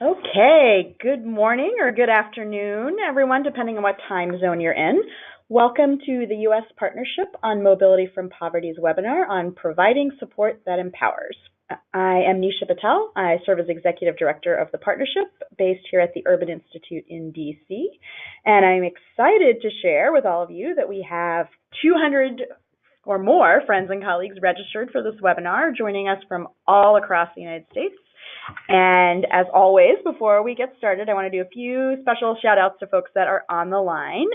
Okay, good morning or good afternoon, everyone, depending on what time zone you're in. Welcome to the U.S. Partnership on Mobility from Poverty's webinar on providing support that empowers. I am Nisha Patel. I serve as Executive Director of the Partnership based here at the Aspen Institute in DC. And I'm excited to share with all of you that we have 200 or more friends and colleagues registered for this webinar, joining us from all across the United States. And as always, before we get started, I want to do a few special shout outs to folks that are on the line.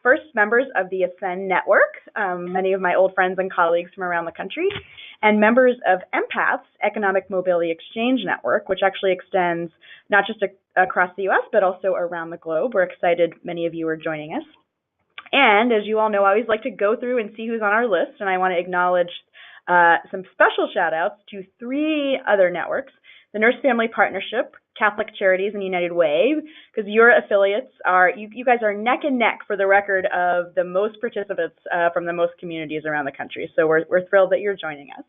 First, members of the Aspen Network, many of my old friends and colleagues from around the country, and members of Empath's Economic Mobility Exchange Network, which actually extends not just across the US, but also around the globe. We're excited many of you are joining us. And as you all know, I always like to go through and see who's on our list, and I want to acknowledge some special shout outs to 3 other networks: the Nurse Family Partnership, Catholic Charities, and United Way, because your affiliates are, you guys are neck and neck for the record of the most participants from the most communities around the country. So we're thrilled that you're joining us.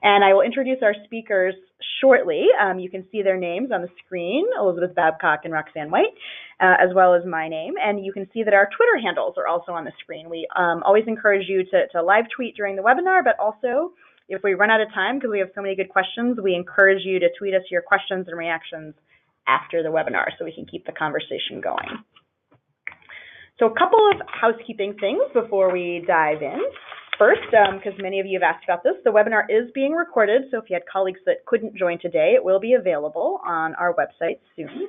And I will introduce our speakers shortly. You can see their names on the screen, Elisabeth Babcock and Roxane White, as well as my name. And you can see that our Twitter handles are also on the screen. We always encourage you to live tweet during the webinar, but also if we run out of time, because we have so many good questions, we encourage you to tweet us your questions and reactions after the webinar so we can keep the conversation going. So a couple of housekeeping things before we dive in. First, because many of you have asked about this, the webinar is being recorded, so if you had colleagues that couldn't join today, it will be available on our website soon.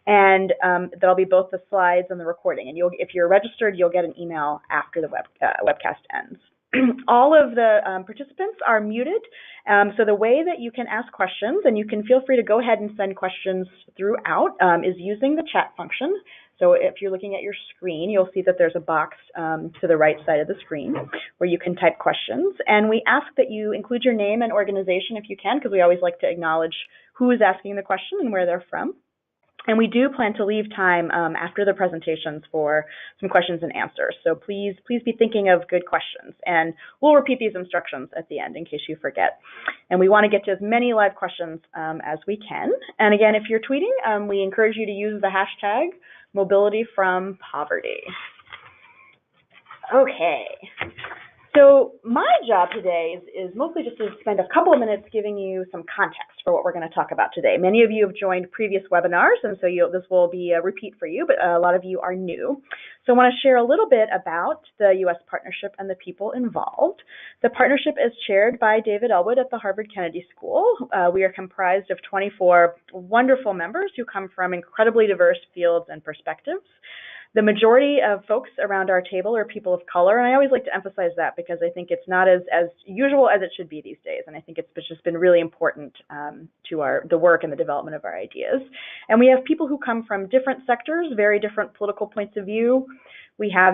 And there'll be both the slides and the recording. And if you're registered, you'll get an email after the webcast ends. All of the participants are muted, so the way that you can ask questions, and you can feel free to go ahead and send questions throughout, is using the chat function. So if you're looking at your screen, you'll see that there's a box to the right side of the screen where you can type questions. And we ask that you include your name and organization if you can, because we always like to acknowledge who is asking the question and where they're from. And we do plan to leave time after the presentations for some questions and answers. So please be thinking of good questions. And we'll repeat these instructions at the end in case you forget. And we want to get to as many live questions as we can. And again, if you're tweeting, we encourage you to use the hashtag #MobilityFromPoverty. Okay. So my job today is mostly just to spend a couple of minutes giving you some context for what we're going to talk about today. Many of you have joined previous webinars, and so this will be a repeat for you, but a lot of you are new. So I want to share a little bit about the U.S. Partnership and the people involved. The partnership is chaired by David Elwood at the Harvard Kennedy School. We are comprised of 24 wonderful members who come from incredibly diverse fields and perspectives. The majority of folks around our table are people of color, and I always like to emphasize that because I think it's not as usual as it should be these days, and I think it's just been really important to the work and the development of our ideas. And we have people who come from different sectors, very different political points of view.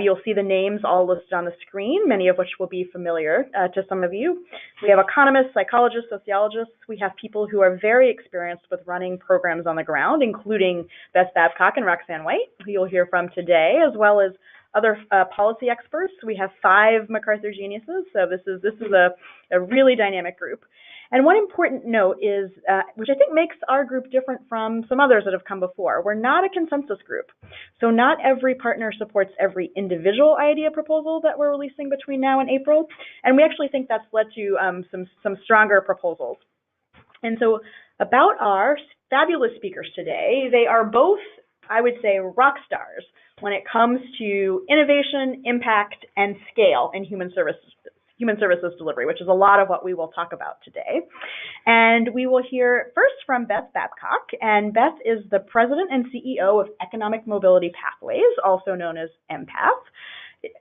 You'll see the names all listed on the screen, many of which will be familiar to some of you. We have economists, psychologists, sociologists. We have people who are very experienced with running programs on the ground, including Beth Babcock and Roxane White, who you'll hear from today, as well as other policy experts. We have 5 MacArthur geniuses, so this is a really dynamic group. And one important note is, which I think makes our group different from some others that have come before, we're not a consensus group. So not every partner supports every individual idea proposal that we're releasing between now and April. And we actually think that's led to some stronger proposals. And so about our fabulous speakers today, they are both, I would say, rock stars when it comes to innovation, impact, and scale in human services delivery, which is a lot of what we will talk about today. And we will hear first from Beth Babcock, and Beth is the president and CEO of Economic Mobility Pathways, also known as Empath.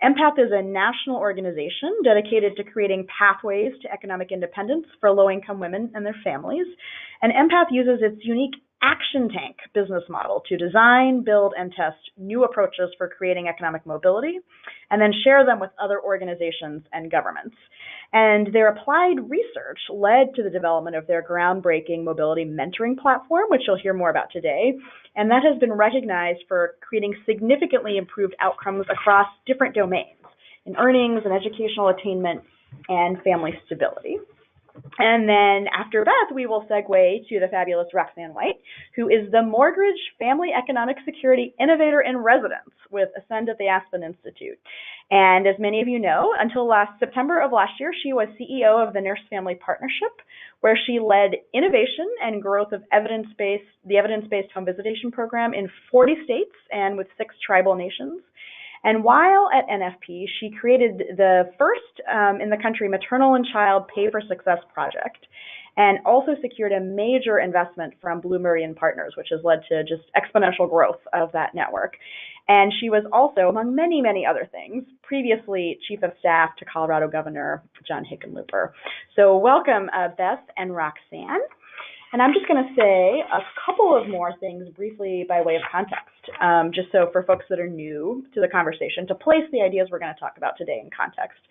Empath is a national organization dedicated to creating pathways to economic independence for low-income women and their families. And Empath uses its unique action tank business model to design, build, and test new approaches for creating economic mobility, and then share them with other organizations and governments. And their applied research led to the development of their groundbreaking mobility mentoring platform, which you'll hear more about today. And that has been recognized for creating significantly improved outcomes across different domains in earnings and educational attainment and family stability. And then after Beth, we will segue to the fabulous Roxane White, who is the Morgridge Family Economic Security Innovator in Residence with Ascend at the Aspen Institute. And as many of you know, until last September of last year, she was CEO of the Nurse Family Partnership, where she led innovation and growth of the evidence-based home visitation program in 40 states and with 6 tribal nations. And while at NFP, she created the first in the country maternal and child pay for success project, and also secured a major investment from Blue Meridian Partners, which has led to just exponential growth of that network. And she was also, among many, many other things, previously Chief of Staff to Colorado Governor John Hickenlooper. So welcome, Beth and Roxane. And I'm just going to say a couple of more things briefly by way of context, just so for folks that are new to the conversation, to place the ideas we're going to talk about today in context.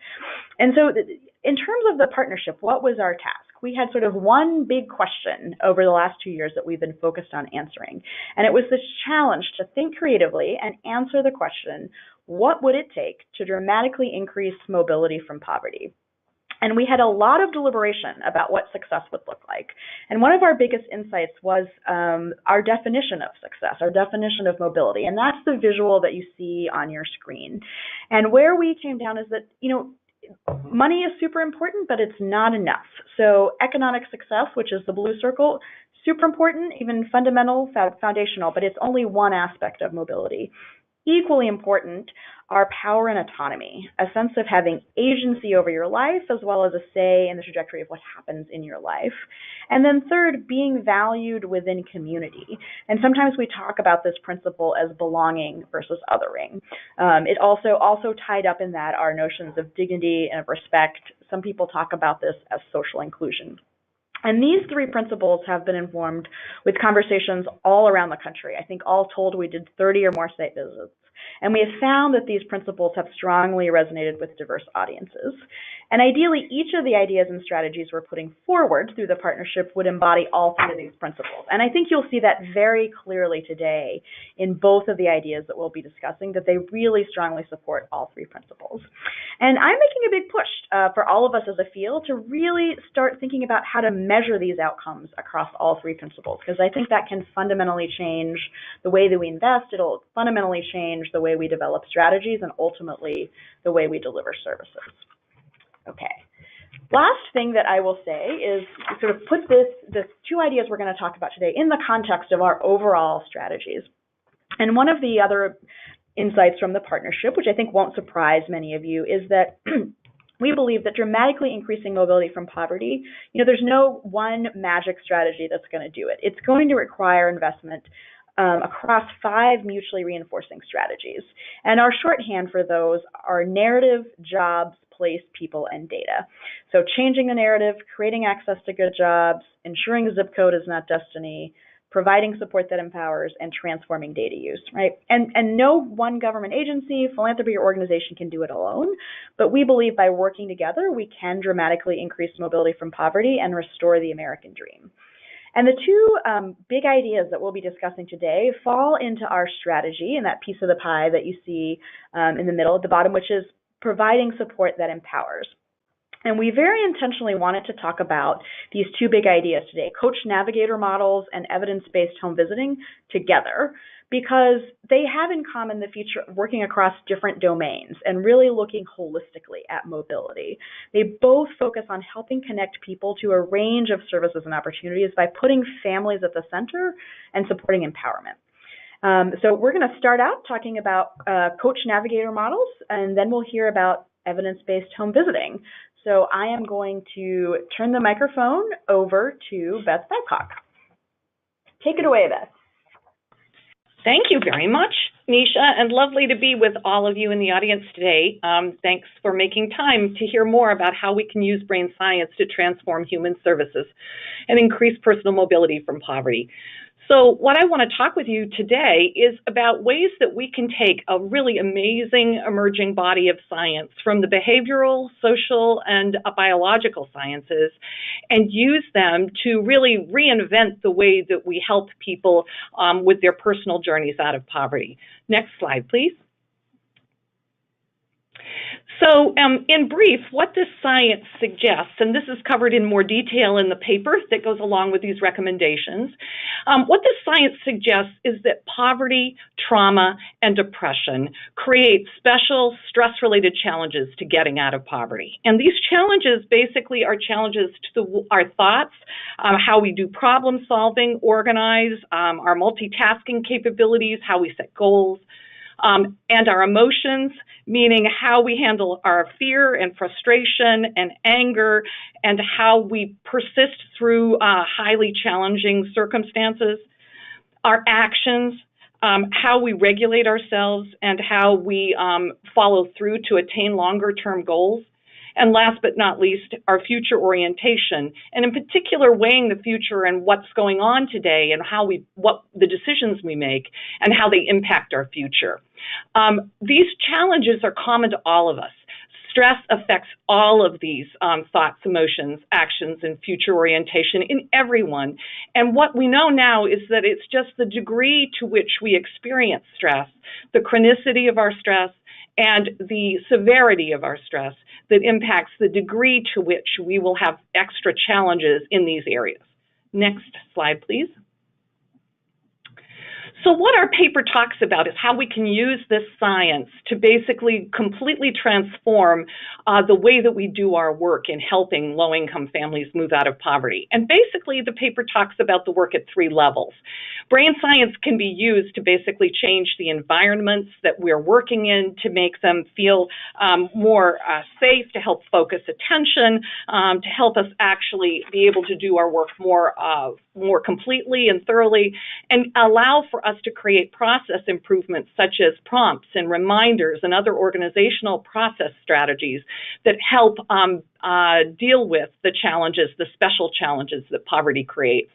And so in terms of the partnership, what was our task? We had sort of one big question over the last 2 years that we've been focused on answering. And it was this challenge to think creatively and answer the question, what would it take to dramatically increase mobility from poverty? And we had a lot of deliberation about what success would look like. And one of our biggest insights was our definition of success, our definition of mobility. And that's the visual that you see on your screen. And where we came down is that, money is super important, but it's not enough. So economic success, which is the blue circle, super important, even fundamental, foundational, but it's only one aspect of mobility. Equally important are power and autonomy, a sense of having agency over your life, as well as a say in the trajectory of what happens in your life. And then third, being valued within community. And sometimes we talk about this principle as belonging versus othering. It also tied up in that are notions of dignity and of respect. Some people talk about this as social inclusion. And these 3 principles have been informed with conversations all around the country. I think all told, we did 30 or more site visits. And we have found that these principles have strongly resonated with diverse audiences. And ideally, each of the ideas and strategies we're putting forward through the partnership would embody all 3 of these principles. And I think you'll see that very clearly today in both of the ideas that we'll be discussing, that they really strongly support all 3 principles. And I'm making a big push for all of us as a field to really start thinking about how to measure these outcomes across all 3 principles, because I think that can fundamentally change the way that we invest. It'll fundamentally change the way we develop strategies and ultimately the way we deliver services. Okay. Last thing that I will say is sort of put the 2 ideas we're going to talk about today in the context of our overall strategies. And one of the other insights from the partnership, which I think won't surprise many of you, is that we believe that dramatically increasing mobility from poverty, there's no one magic strategy that's going to do it. It's going to require investment across 5 mutually reinforcing strategies. And our shorthand for those are narrative, jobs, place, people, and data. So changing the narrative, creating access to good jobs, ensuring zip code is not destiny, providing support that empowers, and transforming data use, right? And no one government agency, philanthropy, or organization can do it alone, but we believe by working together, we can dramatically increase mobility from poverty and restore the American dream. And the 2 big ideas that we'll be discussing today fall into our strategy and that piece of the pie that you see in the middle at the bottom, which is providing support that empowers. And we very intentionally wanted to talk about these 2 big ideas today, coach navigator models and evidence-based home visiting together, because they have in common the feature of working across different domains and really looking holistically at mobility. They both focus on helping connect people to a range of services and opportunities by putting families at the center and supporting empowerment. So we're going to start out talking about coach navigator models, and then we'll hear about evidence-based home visiting. So I am going to turn the microphone over to Beth Babcock. Take it away, Beth. Thank you very much, Nisha, and lovely to be with all of you in the audience today. Thanks for making time to hear more about how we can use brain science to transform human services and increase personal mobility from poverty. So what I want to talk with you today is about ways that we can take a really amazing emerging body of science from the behavioral, social, and biological sciences and use them to really reinvent the way that we help people with their personal journeys out of poverty. Next slide, please. So in brief, what this science suggests, and this is covered in more detail in the paper that goes along with these recommendations, what this science suggests is that poverty, trauma, and depression create special stress-related challenges to getting out of poverty. And these challenges basically are challenges to our thoughts, how we do problem solving, organize, our multitasking capabilities, how we set goals, and our emotions, meaning how we handle our fear and frustration and anger, and how we persist through highly challenging circumstances, our actions, how we regulate ourselves, and how we follow through to attain longer-term goals. And last but not least, our future orientation, and in particular, weighing the future and what's going on today and what the decisions we make and how they impact our future. These challenges are common to all of us. Stress affects all of these thoughts, emotions, actions, and future orientation in everyone. And what we know now is that it's just the degree to which we experience stress, the chronicity of our stress, and the severity of our stress that impacts the degree to which we will have extra challenges in these areas. Next slide, please. So what our paper talks about is how we can use this science to basically completely transform the way that we do our work in helping low-income families move out of poverty. And basically, the paper talks about the work at 3 levels. Brain science can be used to basically change the environments that we're working in to make them feel more safe, to help focus attention, to help us actually be able to do our work more completely and thoroughly, and allow for us to create process improvements such as prompts and reminders and other organizational process strategies that help deal with the challenges, the special challenges that poverty creates.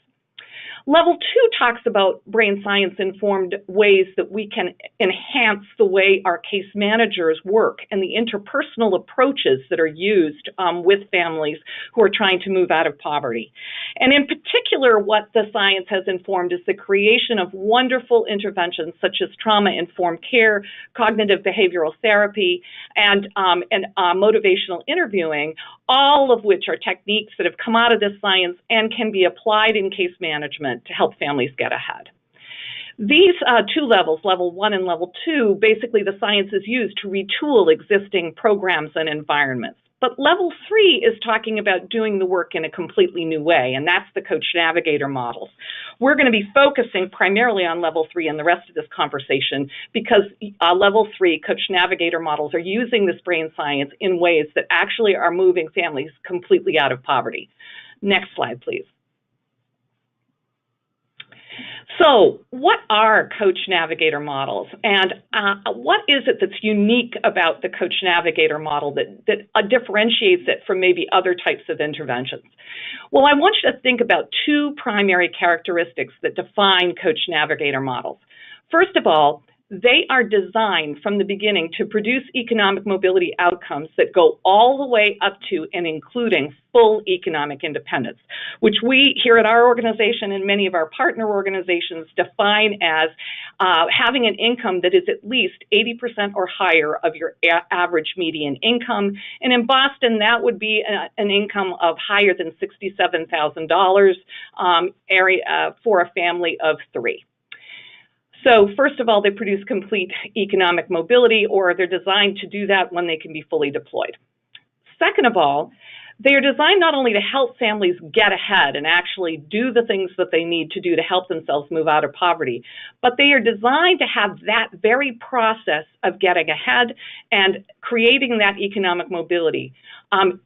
Level 2 talks about brain science-informed ways that we can enhance the way our case managers work and the interpersonal approaches that are used with families who are trying to move out of poverty. And in particular, what the science has informed is the creation of wonderful interventions such as trauma-informed care, cognitive behavioral therapy, and motivational interviewing, all of which are techniques that have come out of this science and can be applied in case management to help families get ahead. These 2 levels, level 1 and level 2, basically the science is used to retool existing programs and environments. But level 3 is talking about doing the work in a completely new way, and that's the Coach Navigator models. We're going to be focusing primarily on level 3 in the rest of this conversation because level 3 Coach Navigator models are using this brain science in ways that actually are moving families completely out of poverty. Next slide, please. So what are Coach Navigator models, and what is it that's unique about the Coach Navigator model that differentiates it from maybe other types of interventions? Well, I want you to think about 2 primary characteristics that define Coach Navigator models. First of all, they are designed from the beginning to produce economic mobility outcomes that go all the way up to and including full economic independence, which we here at our organization and many of our partner organizations define as having an income that is at least 80% or higher of your average median income. And in Boston, that would be an income of higher than $67,000 for a family of 3. So first of all, they produce complete economic mobility, or they're designed to do that when they can be fully deployed. Second of all, they are designed not only to help families get ahead and actually do the things that they need to do to help themselves move out of poverty, but they are designed to have that very process of getting ahead and creating that economic mobility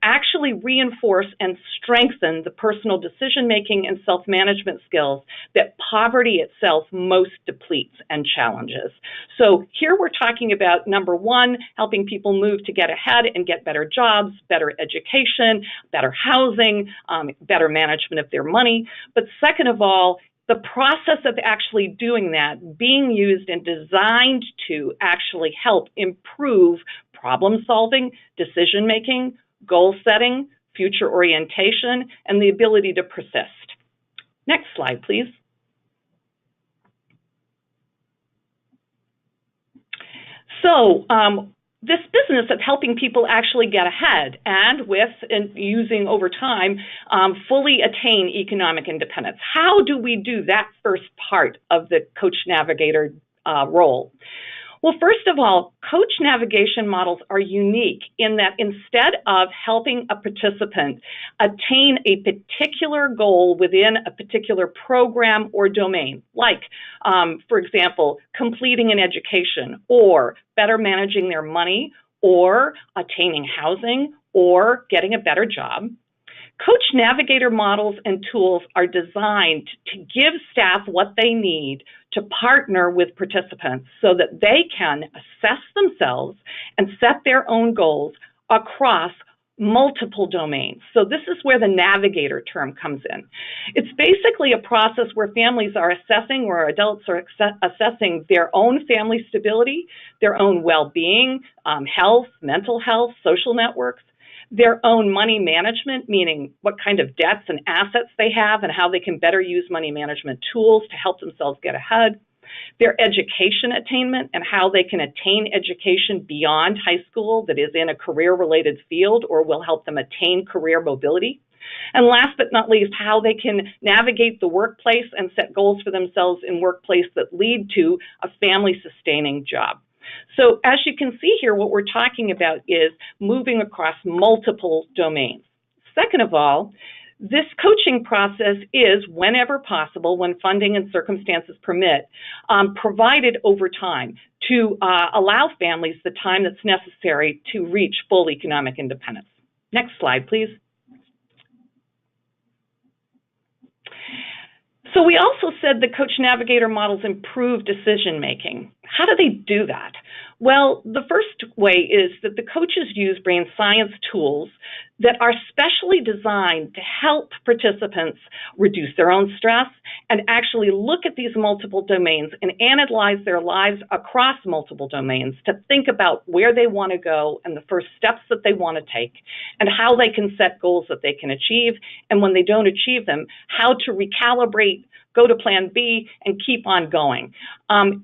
actually reinforce and strengthen the personal decision-making and self-management skills that poverty itself most depletes and challenges. So here we're talking about, number 1, helping people move to get ahead and get better jobs, better education, better housing, better management of their money. But second of all, the process of actually doing that being used and designed to actually help improve problem solving, decision making, goal setting, future orientation, and the ability to persist. Next slide, please. So this business of helping people actually get ahead and using over time, fully attain economic independence. How do we do that first part of the coach navigator role? Well, first of all, coach navigation models are unique in that instead of helping a participant attain a particular goal within a particular program or domain, like, for example, completing an education or better managing their money or attaining housing or getting a better job, coach navigator models and tools are designed to give staff what they need to partner with participants so that they can assess themselves and set their own goals across multiple domains. So this is where the navigator term comes in. It's basically a process where families are assessing, or adults are assessing their own family stability, their own well-being, health, mental health, social networks, their own money management, meaning what kind of debts and assets they have and how they can better use money management tools to help themselves get ahead, their education attainment and how they can attain education beyond high school that is in a career-related field or will help them attain career mobility. And last but not least, how they can navigate the workplace and set goals for themselves in workplace that lead to a family-sustaining job. So as you can see here, what we're talking about is moving across multiple domains. Second of all, this coaching process is, whenever possible, when funding and circumstances permit, provided over time to allow families the time that's necessary to reach full economic independence. Next slide, please. So we also said the coach navigator models improve decision making. How do they do that? Well, the first way is that the coaches use brain science tools that are specially designed to help participants reduce their own stress and actually look at these multiple domains and analyze their lives across multiple domains to think about where they want to go and the first steps that they want to take and how they can set goals that they can achieve, and when they don't achieve them, how to recalibrate, go to plan B, and keep on going.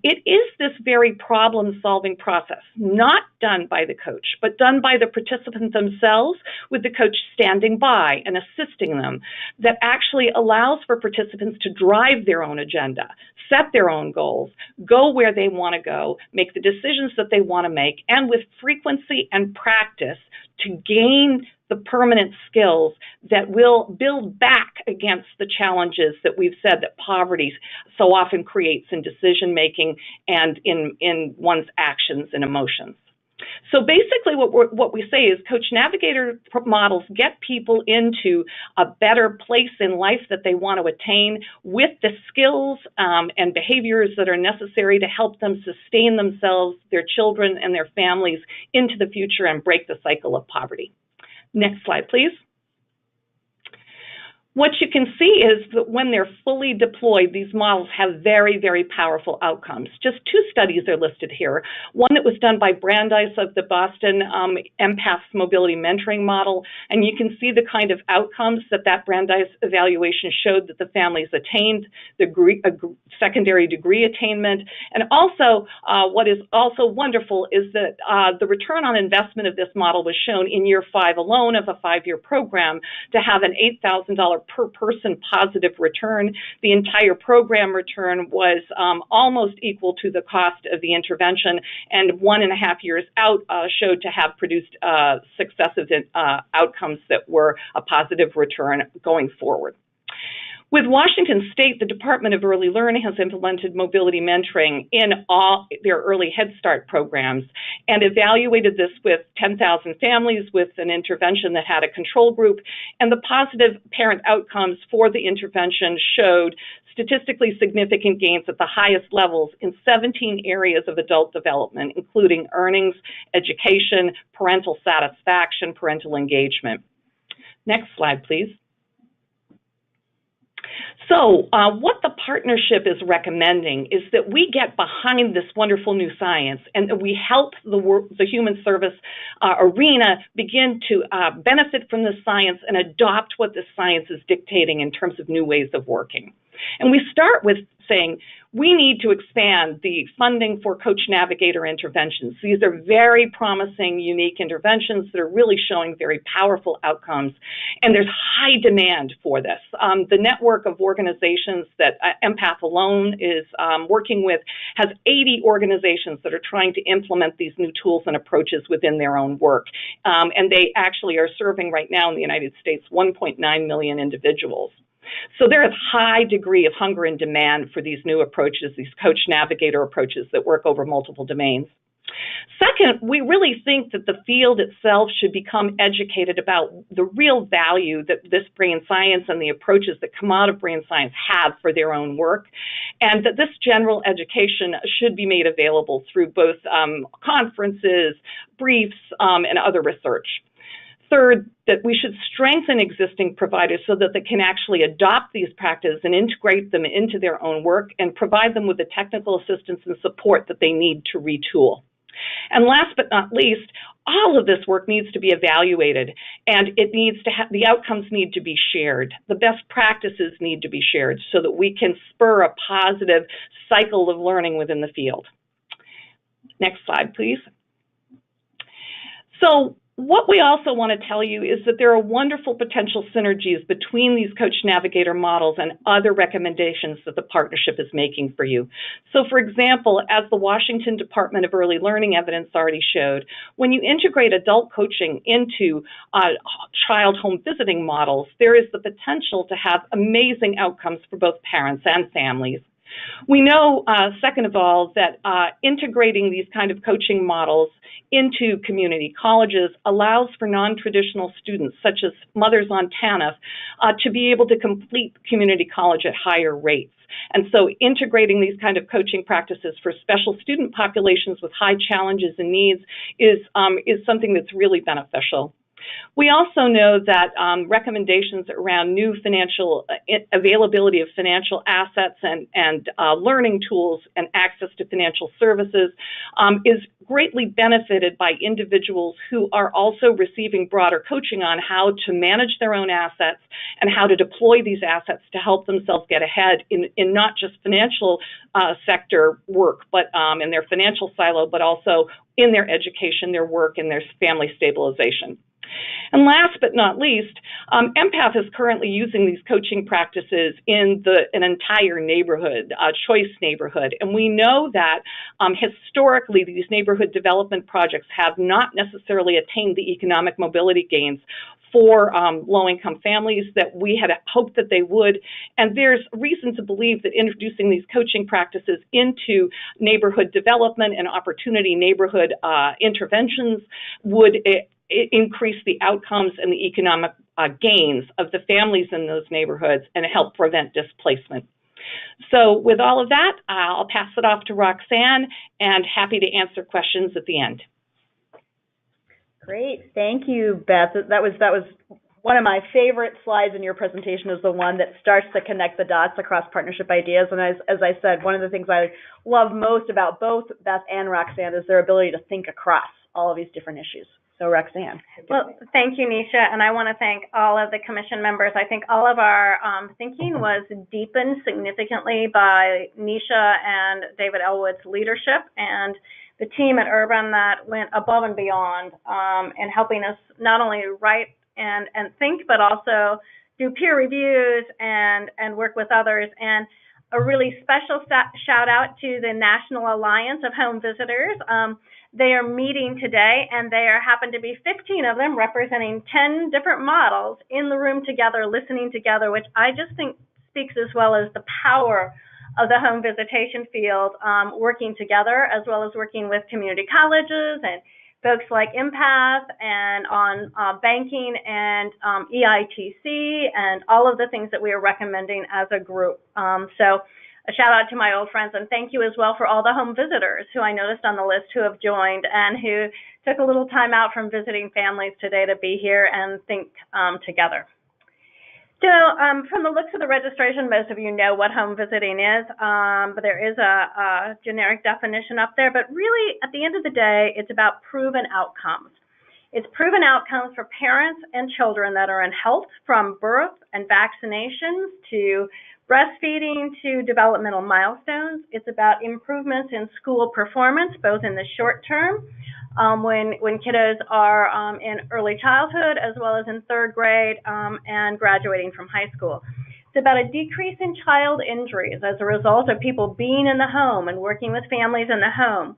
It is this very problem-solving process, not done by the coach, but done by the participants themselves, with the coach standing by and assisting them, that actually allows for participants to drive their own agenda, set their own goals, go where they want to go, make the decisions that they want to make, and with frequency and practice to gain the permanent skills that will build back against the challenges that we've said that poverty so often creates in decision-making and in one's actions and emotions. So basically what we say is coach navigator models get people into a better place in life that they want to attain with the skills and behaviors that are necessary to help them sustain themselves, their children, and their families into the future and break the cycle of poverty. Next slide, please. What you can see is that when they're fully deployed, these models have very, very powerful outcomes. Just two studies are listed here. One that was done by Brandeis of the Boston Empaths Mobility Mentoring Model, and you can see the kind of outcomes that Brandeis evaluation showed that the families attained, the secondary degree attainment, and also what is also wonderful is that the return on investment of this model was shown in year 5 alone of a 5-year program to have an $8,000 per person positive return. The entire program return was almost equal to the cost of the intervention, and 1.5 years out showed to have produced successive outcomes that were a positive return going forward. With Washington State, the Department of Early Learning has implemented mobility mentoring in all their early Head Start programs and evaluated this with 10,000 families with an intervention that had a control group, and the positive parent outcomes for the intervention showed statistically significant gains at the highest levels in 17 areas of adult development, including earnings, education, parental satisfaction, parental engagement. Next slide, please. So what the partnership is recommending is that we get behind this wonderful new science and that we help the human service arena begin to benefit from the science and adopt what the science is dictating in terms of new ways of working. And we start with saying We need to expand the funding for Coach Navigator interventions. These are very promising, unique interventions that are really showing very powerful outcomes, and there's high demand for this. The network of organizations that Empath alone is working with has 80 organizations that are trying to implement these new tools and approaches within their own work, and they actually are serving right now in the United States 1.9 million individuals. So there is a high degree of hunger and demand for these new approaches, these Coach Navigator approaches that work over multiple domains. Second, we really think that the field itself should become educated about the real value that this brain science and the approaches that come out of brain science have for their own work, and that this general education should be made available through both conferences, briefs, and other research. Third, that we should strengthen existing providers so that they can actually adopt these practices and integrate them into their own work and provide them with the technical assistance and support that they need to retool. And last but not least, all of this work needs to be evaluated, and it needs to the outcomes need to be shared. The best practices need to be shared so that we can spur a positive cycle of learning within the field. Next slide, please. So what we also want to tell you is that there are wonderful potential synergies between these Coach Navigator models and other recommendations that the partnership is making for you. So, for example, as the Washington Department of Early Learning evidence already showed, when you integrate adult coaching into child home visiting models, there is the potential to have amazing outcomes for both parents and families. We know, second of all, that integrating these kind of coaching models into community colleges allows for non-traditional students, such as mothers on TANF, to be able to complete community college at higher rates. And so integrating these kind of coaching practices for special student populations with high challenges and needs is something that's really beneficial. We also know that recommendations around new financial availability of financial assets and learning tools and access to financial services is greatly benefited by individuals who are also receiving broader coaching on how to manage their own assets and how to deploy these assets to help themselves get ahead in not just financial sector work, but in their financial silo, but also in their education, their work, and their family stabilization. And last but not least, Empath is currently using these coaching practices in an entire neighborhood, choice neighborhood. And we know that historically these neighborhood development projects have not necessarily attained the economic mobility gains for low-income families that we had hoped that they would. And there's reason to believe that introducing these coaching practices into neighborhood development and opportunity neighborhood interventions would increase the outcomes and the economic gains of the families in those neighborhoods and help prevent displacement. So with all of that, I'll pass it off to Roxane, and happy to answer questions at the end. Great, thank you, Beth. That was one of my favorite slides in your presentation, is the one that starts to connect the dots across partnership ideas. And as I said, one of the things I love most about both Beth and Roxane is their ability to think across all of these different issues. So Roxane. Well, thank you, Nisha, and I want to thank all of the commission members. I think all of our thinking was deepened significantly by Nisha and David Elwood's leadership and the team at Urban that went above and beyond in helping us not only write and think, but also do peer reviews and work with others. And a really special shout out to the National Alliance of Home Visitors. They are meeting today, and there happen to be 15 of them representing 10 different models in the room together, listening together, which I just think speaks as well as the power of the home visitation field, working together, as well as working with community colleges and folks like Empath and on banking and EITC and all of the things that we are recommending as a group. So a shout out to my old friends, and thank you as well for all the home visitors who I noticed on the list who have joined and who took a little time out from visiting families today to be here and think together. So from the looks of the registration, most of you know what home visiting is, but there is a generic definition up there. But really, at the end of the day, it's about proven outcomes. It's proven outcomes for parents and children that are in health, from birth and vaccinations to breastfeeding to developmental milestones. It's about improvements in school performance, both in the short term, when kiddos are in early childhood, as well as in third grade and graduating from high school. It's about a decrease in child injuries as a result of people being in the home and working with families in the home.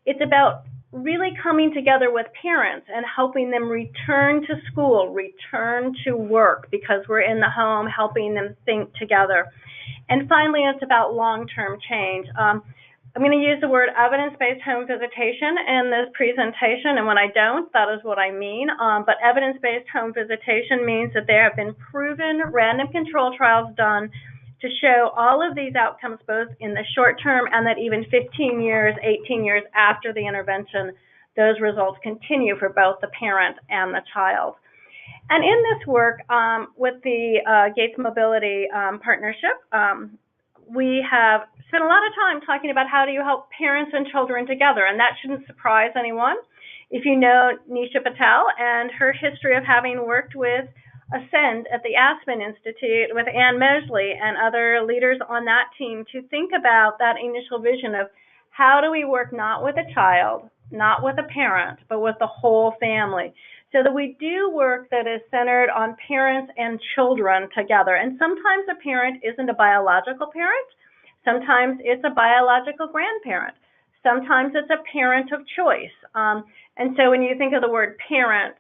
It's about really coming together with parents and helping them return to school, return to work, because we're in the home, helping them think together. And finally, it's about long-term change. I'm going to use the word evidence-based home visitation in this presentation, and when I don't, that is what I mean. But evidence-based home visitation means that there have been proven random control trials done to show all of these outcomes both in the short term, and that even 15 years, 18 years after the intervention, those results continue for both the parent and the child. And in this work with the Gates Mobility Partnership, we have spent a lot of time talking about how do you help parents and children together, and that shouldn't surprise anyone. If you know Nisha Patel and her history of having worked with Ascend at the Aspen Institute with Ann Mosley and other leaders on that team to think about that initial vision of how do we work not with a child, not with a parent, but with the whole family, so that we do work that is centered on parents and children together. And sometimes a parent isn't a biological parent. Sometimes it's a biological grandparent. Sometimes it's a parent of choice. And so when you think of the word parent,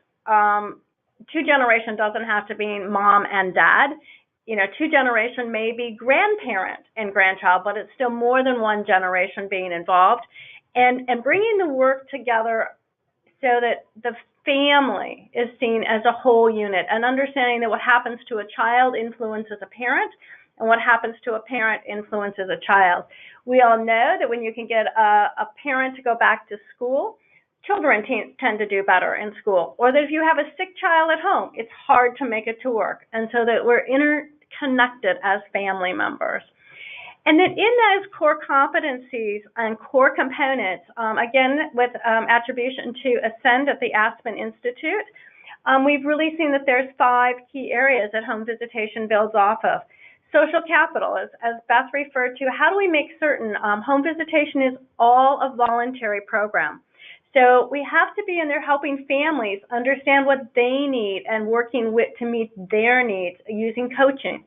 two generation doesn't have to be mom and dad. You know, two generation may be grandparent and grandchild, but it's still more than one generation being involved. And bringing the work together so that the family is seen as a whole unit, and understanding that what happens to a child influences a parent, and what happens to a parent influences a child. We all know that when you can get a parent to go back to school, children tend to do better in school, or that if you have a sick child at home, it's hard to make it to work, and so that we're interconnected as family members. And then in those core competencies and core components, again, with attribution to Ascend at the Aspen Institute, we've really seen that there's 5 key areas that home visitation builds off of. Social capital, as Beth referred to, how do we make certain home visitation is all a voluntary program? So we have to be in there helping families understand what they need and working with to meet their needs using coaching.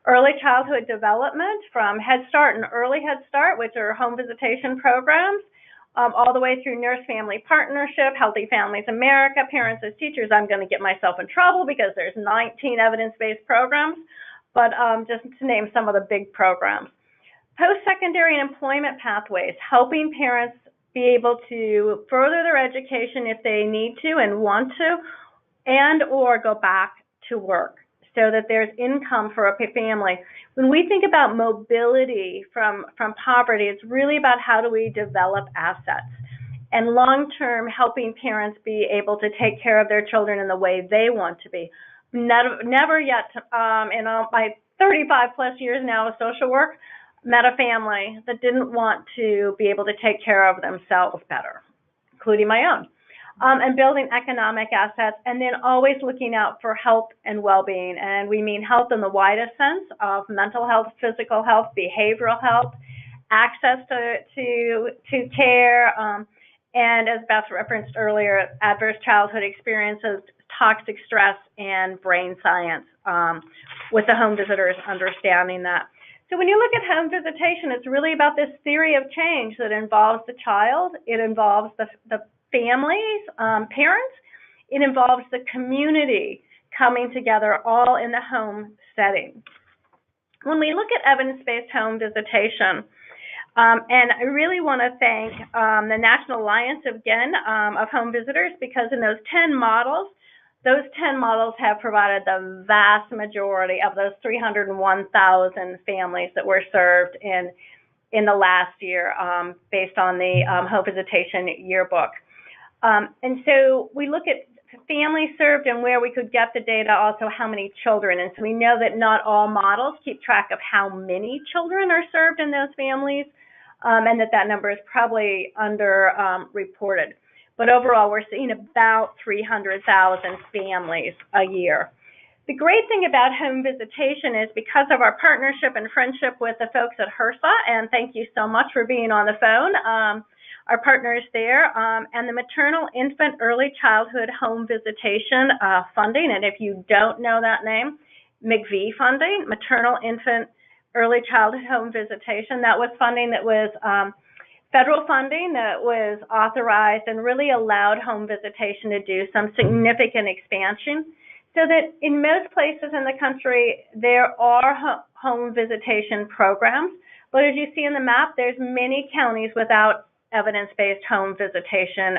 Early childhood development from Head Start and Early Head Start, which are home visitation programs, all the way through Nurse Family Partnership, Healthy Families America, Parents as Teachers. I'm going to get myself in trouble because there's 19 evidence-based programs, but just to name some of the big programs. Post-secondary and employment pathways, helping parents be able to further their education if they need to and want to, and or go back to work so that there's income for a family. When we think about mobility from poverty, it's really about how do we develop assets, and long-term helping parents be able to take care of their children in the way they want to be. Never yet, in all my 35 plus years now of social work, met a family that didn't want to be able to take care of themselves better, including my own. And building economic assets, and then always looking out for health and well-being. And we mean health in the widest sense of mental health, physical health, behavioral health, access to care, and as Beth referenced earlier, adverse childhood experiences, toxic stress, and brain science, with the home visitors understanding that. So when you look at home visitation, it's really about this theory of change that involves the child, it involves the families, parents, it involves the community coming together all in the home setting. When we look at evidence-based home visitation, and I really want to thank the National Alliance again of Home Visitors, because in those 10 models have provided the vast majority of those 301,000 families that were served in the last year based on the Home Visitation Yearbook. And so we look at families served and where we could get the data, also how many children. And so we know that not all models keep track of how many children are served in those families, and that number is probably under-reported. But overall, we're seeing about 300,000 families a year. The great thing about home visitation is because of our partnership and friendship with the folks at HRSA, and thank you so much for being on the phone, our partners there, and the Maternal Infant Early Childhood Home Visitation funding, and if you don't know that name, McV funding, Maternal Infant Early Childhood Home Visitation, that was funding that was federal funding that was authorized and really allowed home visitation to do some significant expansion. So that in most places in the country, there are home visitation programs, but as you see in the map, there's many counties without evidence-based home visitation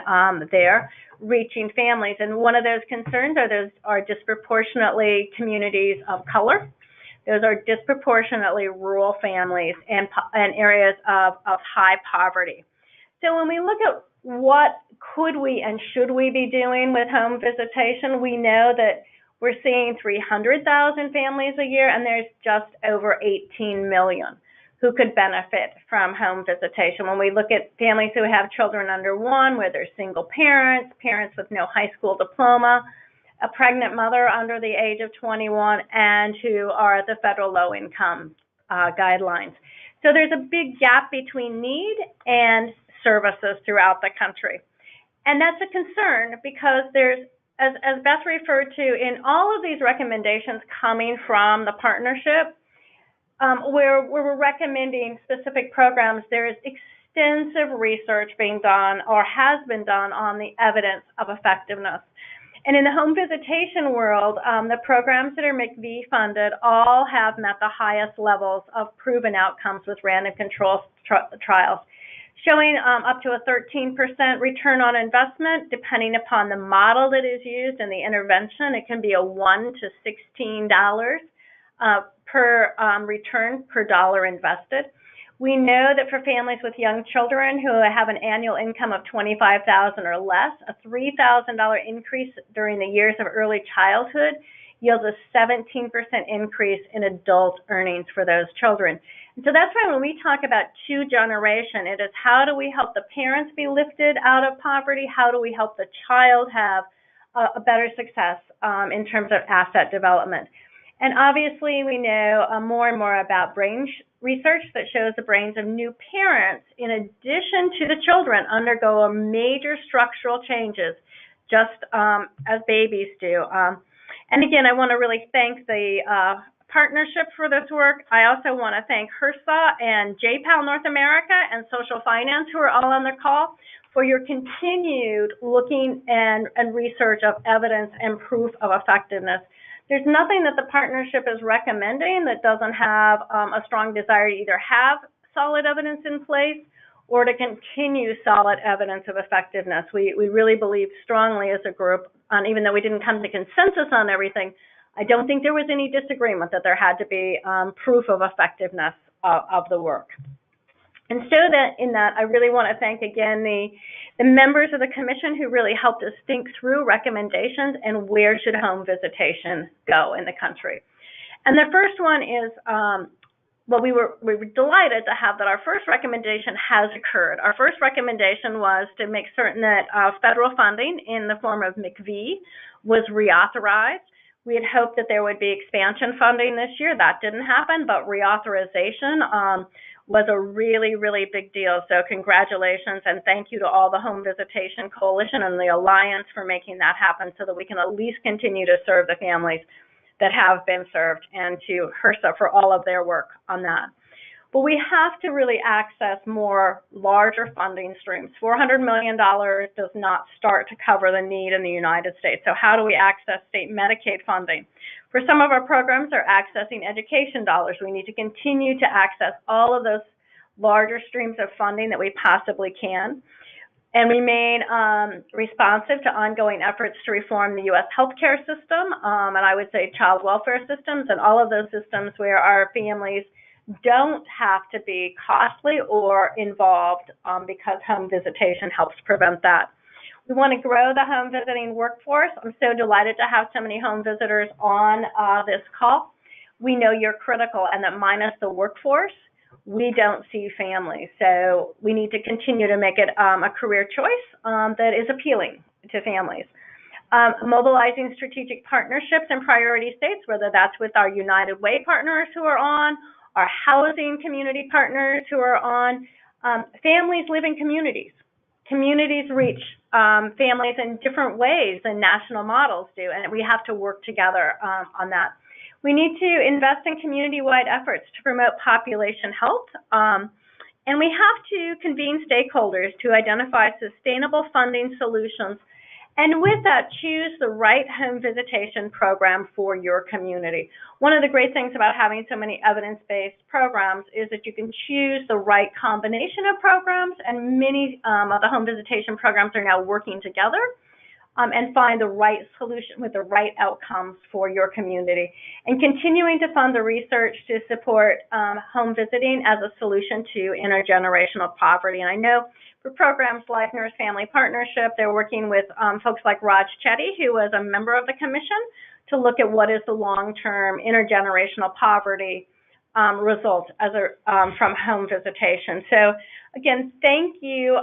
there, reaching families. And one of those concerns are disproportionately communities of color. Those are disproportionately rural families and areas of high poverty. So when we look at what could we and should we be doing with home visitation, we know that we're seeing 300,000 families a year, and there's just over 18 million who could benefit from home visitation. When we look at families who have children under 1, where they're single parents, parents with no high school diploma, a pregnant mother under the age of 21, and who are at the federal low-income guidelines. So there's a big gap between need and services throughout the country. And that's a concern because there's, as Beth referred to, in all of these recommendations coming from the partnership, where we're recommending specific programs, there is extensive research being done or has been done on the evidence of effectiveness. And in the home visitation world, the programs that are McV funded all have met the highest levels of proven outcomes with random control trials, showing up to a 13% return on investment, depending upon the model that is used and the intervention. It can be a $1 to $16 per return per dollar invested. We know that for families with young children who have an annual income of $25,000 or less, a $3,000 increase during the years of early childhood yields a 17% increase in adult earnings for those children. And so that's why when we talk about 2 generation, it is how do we help the parents be lifted out of poverty? How do we help the child have a better success in terms of asset development? And obviously, we know more and more about brain research that shows the brains of new parents, in addition to the children, undergo a major structural changes, just as babies do. And again, I want to really thank the partnership for this work. I also want to thank HRSA and JPAL North America and Social Finance, who are all on the call, for your continued looking and research of evidence and proof of effectiveness. There's nothing that the partnership is recommending that doesn't have a strong desire to either have solid evidence in place or to continue solid evidence of effectiveness. We really believe strongly as a group, even though we didn't come to consensus on everything, I don't think there was any disagreement that there had to be proof of effectiveness of the work. And so that I really want to thank again the members of the commission who really helped us think through recommendations and where should home visitation go in the country. And the first one is, well, we were delighted to have that our first recommendation has occurred. Our first recommendation was to make certain that federal funding in the form of McV was reauthorized. We had hoped that there would be expansion funding this year. That didn't happen, but reauthorization was a really, really big deal. So congratulations and thank you to all the Home Visitation Coalition and the Alliance for making that happen so that we can at least continue to serve the families that have been served, and to HRSA for all of their work on that. But we have to really access more larger funding streams. $400 million does not start to cover the need in the United States. So how do we access state Medicaid funding? For some of our programs are accessing education dollars. We need to continue to access all of those larger streams of funding that we possibly can, and remain responsive to ongoing efforts to reform the U.S. healthcare system, and I would say child welfare systems, and all of those systems where our families don't have to be costly or involved because home visitation helps prevent that. We want to grow the home visiting workforce. I'm so delighted to have so many home visitors on this call. We know you're critical, and that minus the workforce, we don't see families. So we need to continue to make it a career choice that is appealing to families. Mobilizing strategic partnerships in priority states, whether that's with our United Way partners who are on, our housing community partners who are on. Families live in communities. Communities reach families in different ways than national models do, and we have to work together on that. We need to invest in community-wide efforts to promote population health, and we have to convene stakeholders to identify sustainable funding solutions, and with that, choose the right home visitation program for your community. One of the great things about having so many evidence-based programs is that you can choose the right combination of programs, and many of the home visitation programs are now working together and find the right solution with the right outcomes for your community. And continuing to fund the research to support home visiting as a solution to intergenerational poverty. And I know for programs like Nurse Family Partnership, they're working with folks like Raj Chetty, who was a member of the commission, to look at what is the long-term intergenerational poverty result as from home visitation. So again, thank you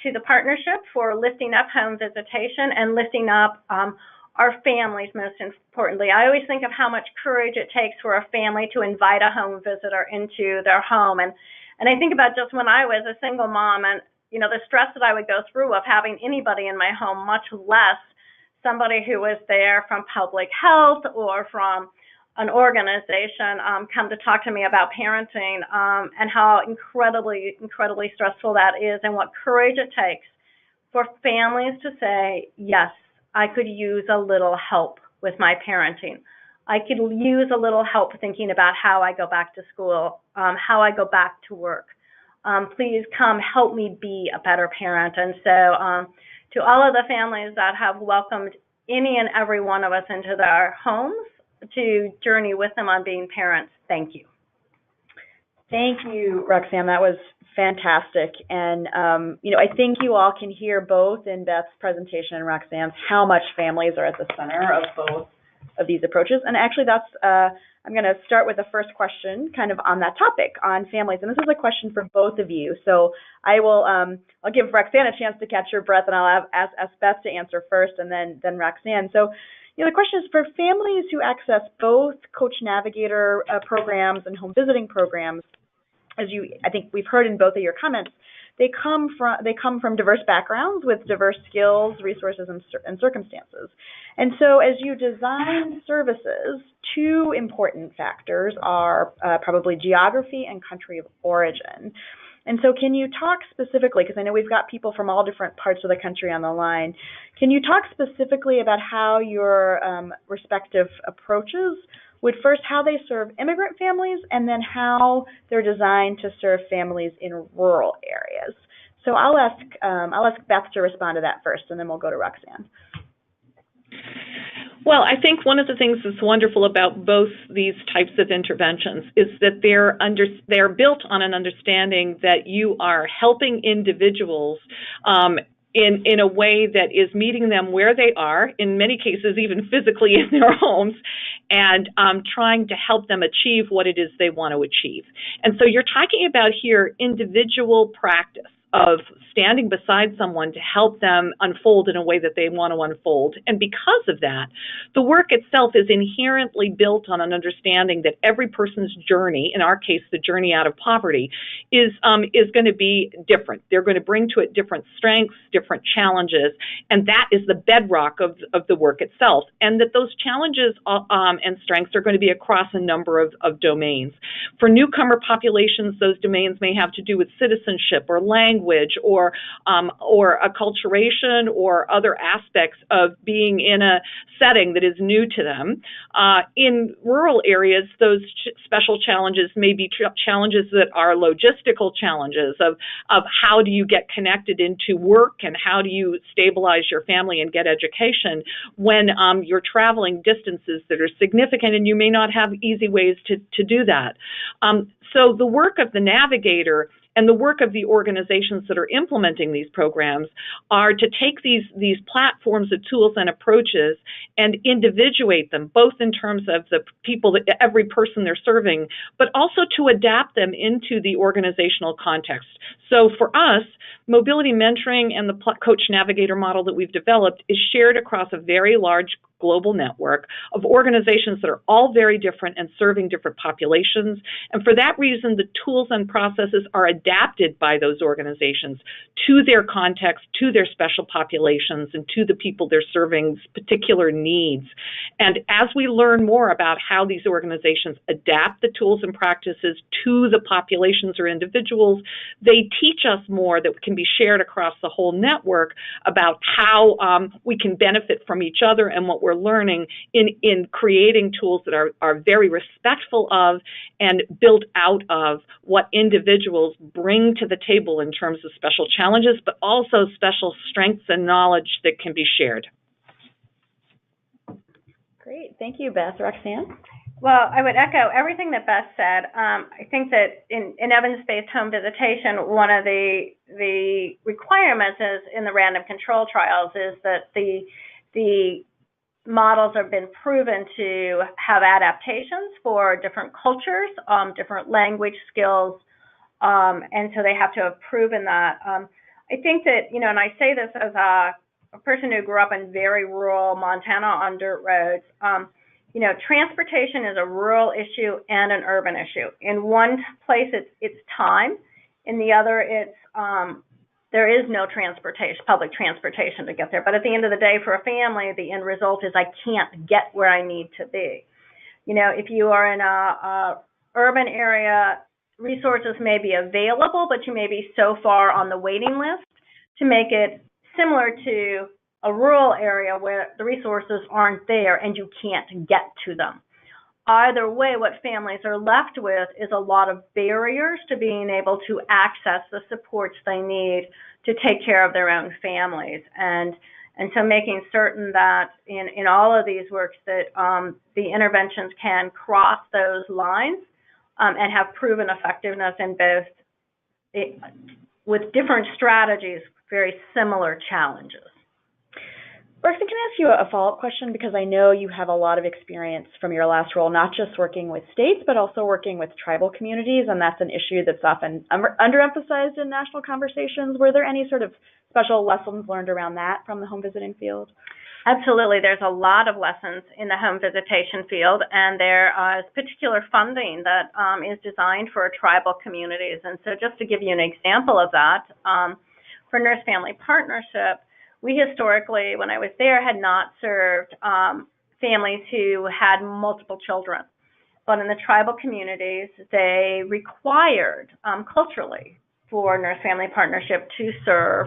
to the partnership for lifting up home visitation and lifting up our families, most importantly. I always think of how much courage it takes for a family to invite a home visitor into their home. And I think about just when I was a single mom, and you know, the stress that I would go through of having anybody in my home, much less somebody who was there from public health or from an organization come to talk to me about parenting, and how incredibly stressful that is, and what courage it takes for families to say, yes, I could use a little help with my parenting. I could use a little help thinking about how I go back to school, how I go back to work. Please come help me be a better parent. And so to all of the families that have welcomed any and every one of us into their homes to journey with them on being parents, thank you. Thank you, Roxane. That was fantastic. And, you know, I think you all can hear both in Beth's presentation and Roxane's how much families are at the center of both of these approaches. And actually that's, I'm going to start with the first question kind of on that topic, on families. And this is a question for both of you. So I will, I'll give Roxane a chance to catch her breath, and I'll ask Beth to answer first, and then Roxane. So, you know, the question is, for families who access both Coach Navigator programs and home visiting programs, as I think we've heard in both of your comments, they come from diverse backgrounds with diverse skills, resources, and circumstances. And so as you design services, two important factors are probably geography and country of origin. And so can you talk specifically, because I know we've got people from all different parts of the country on the line, can you talk specifically about how your respective approaches would first, how they serve immigrant families, and then how they're designed to serve families in rural areas? So I'll ask Beth to respond to that first, and then we'll go to Roxane. Well, I think one of the things that's wonderful about both these types of interventions is that they're built on an understanding that you are helping individuals in a way that is meeting them where they are, in many cases even physically in their homes, and trying to help them achieve what it is they want to achieve. And so you're talking about here individual practice of standing beside someone to help them unfold in a way that they want to unfold. And because of that, the work itself is inherently built on an understanding that every person's journey, in our case, the journey out of poverty, is going to be different. They're going to bring to it different strengths, different challenges, and that is the bedrock of the work itself. And that those challenges and strengths are going to be across a number of domains. For newcomer populations, those domains may have to do with citizenship or language or acculturation or other aspects of being in a setting that is new to them. In rural areas, those special challenges may be challenges that are logistical challenges of how do you get connected into work and how do you stabilize your family and get education when you're traveling distances that are significant and you may not have easy ways to do that. So the work of the navigator And the work of the organizations that are implementing these programs are to take these platforms of tools and approaches and individuate them, both in terms of the people, every person they're serving, but also to adapt them into the organizational context. So for us, mobility mentoring and the coach navigator model that we've developed is shared across a very large global network of organizations that are all very different and serving different populations. And for that reason, the tools and processes are adapted by those organizations to their context, to their special populations, and to the people they're serving's particular needs. And as we learn more about how these organizations adapt the tools and practices to the populations or individuals, they teach us more that can be shared across the whole network about how we can benefit from each other and what we're learning in creating tools that are very respectful of and built out of what individuals bring to the table in terms of special challenges, but also special strengths and knowledge that can be shared. Great. Thank you, Beth. Roxane? Well, I would echo everything that Beth said. I think that in evidence-based home visitation, one of the requirements is in the random control trials is that the models have been proven to have adaptations for different cultures, different language skills, and so they have to have proven that. I think that, and I say this as a person who grew up in very rural Montana on dirt roads, transportation is a rural issue and an urban issue. In one place, it's time. In the other, it's there is no transportation, public transportation to get there. But at the end of the day, for a family, the end result is I can't get where I need to be. If you are in a urban area, resources may be available, but you may be so far on the waiting list to make it similar to a rural area where the resources aren't there and you can't get to them. Either way, what families are left with is a lot of barriers to being able to access the supports they need to take care of their own families. And so making certain that in all of these works that the interventions can cross those lines and have proven effectiveness in both with different strategies, very similar challenges. Roxane, can I ask you a follow-up question? Because I know you have a lot of experience from your last role, not just working with states, but also working with tribal communities, and that's an issue that's often underemphasized in national conversations. Were there any sort of special lessons learned around that from the home visiting field? Absolutely. There's a lot of lessons in the home visitation field, and there is particular funding that is designed for tribal communities. And so just to give you an example of that, for Nurse-Family Partnership, we historically, when I was there, had not served families who had multiple children. But in the tribal communities, they required culturally for Nurse-Family Partnership to serve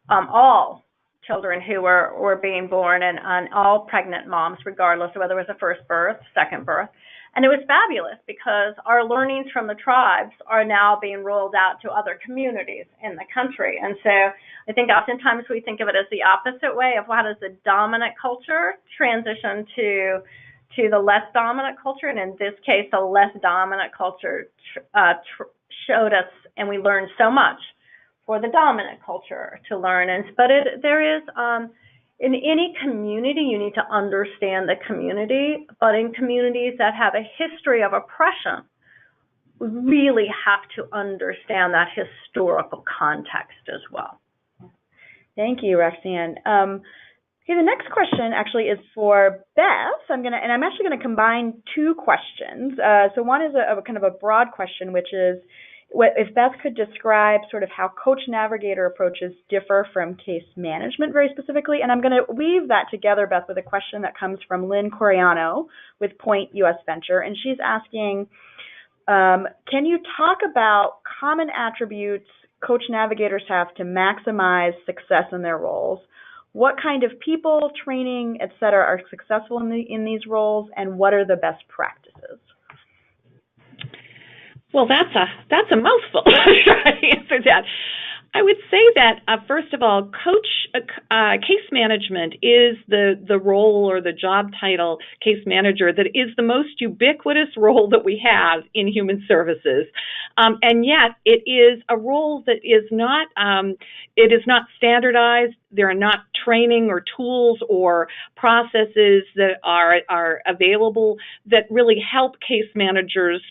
all children who were being born and all pregnant moms, regardless of whether it was a first birth, second birth. And it was fabulous because our learnings from the tribes are now being rolled out to other communities in the country. And so I think oftentimes we think of it as the opposite way of how does the dominant culture transition to the less dominant culture. And in this case, the less dominant culture showed us, and we learned so much for the dominant culture to learn. But there is, in any community, you need to understand the community, but in communities that have a history of oppression, we really have to understand that historical context as well. Thank you, Roxane. Okay, the next question actually is for Beth. I'm actually gonna combine two questions. So one is a kind of a broad question, which is, if Beth could describe sort of how coach navigator approaches differ from case management very specifically. And I'm going to weave that together, Beth, with a question that comes from Lynn Coriano with Point US Venture. And she's asking, can you talk about common attributes coach navigators have to maximize success in their roles? What kind of people, training, et cetera, are successful in these roles, and what are the best practices? Well, that's a mouthful. To answer that. I would say that, first of all, case management is the role or the job title, case manager, that is the most ubiquitous role that we have in human services. And yet it is a role that is not standardized. There are not training or tools or processes that are available that really help case managers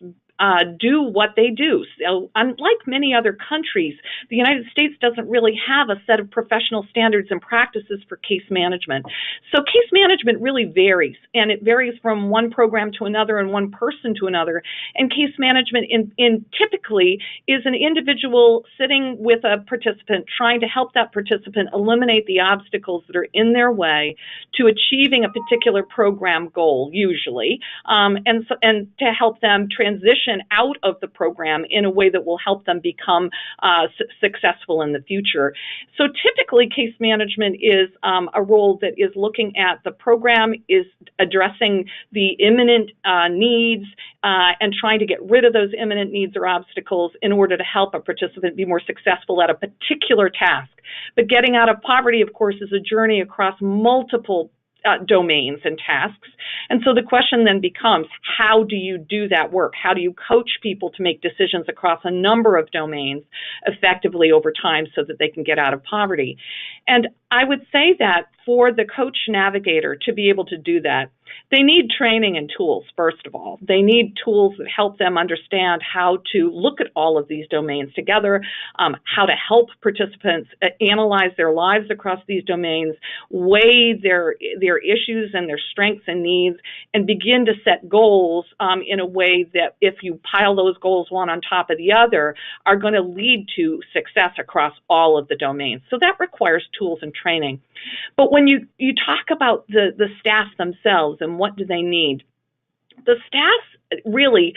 do what they do. So, unlike many other countries, the United States doesn't really have a set of professional standards and practices for case management. So case management really varies, and it varies from one program to another and one person to another. And case management in typically is an individual sitting with a participant, trying to help that participant eliminate the obstacles that are in their way to achieving a particular program goal, usually, and to help them transition out of the program in a way that will help them become successful in the future. So typically, case management is a role that is looking at the program, is addressing the imminent needs, and trying to get rid of those imminent needs or obstacles in order to help a participant be more successful at a particular task. But getting out of poverty, of course, is a journey across multiple domains and tasks. And so the question then becomes, how do you do that work? How do you coach people to make decisions across a number of domains effectively over time so that they can get out of poverty? And I would say that for the coach navigator to be able to do that, they need training and tools, first of all. They need tools that help them understand how to look at all of these domains together, how to help participants analyze their lives across these domains, weigh their issues and their strengths and needs, and begin to set goals in a way that, if you pile those goals one on top of the other, are going to lead to success across all of the domains. So that requires tools and training. But when you talk about the staff themselves and what do they need, the staff really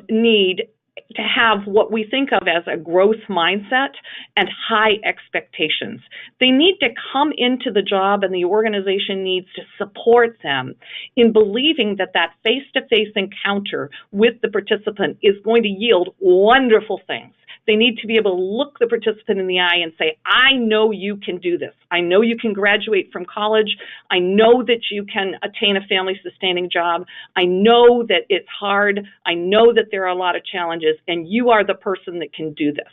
need to have what we think of as a growth mindset and high expectations. They need to come into the job, and the organization needs to support them in believing that that face-to-face encounter with the participant is going to yield wonderful things. They need to be able to look the participant in the eye and say, I know you can do this. I know you can graduate from college. I know that you can attain a family-sustaining job. I know that it's hard. I know that there are a lot of challenges, and you are the person that can do this.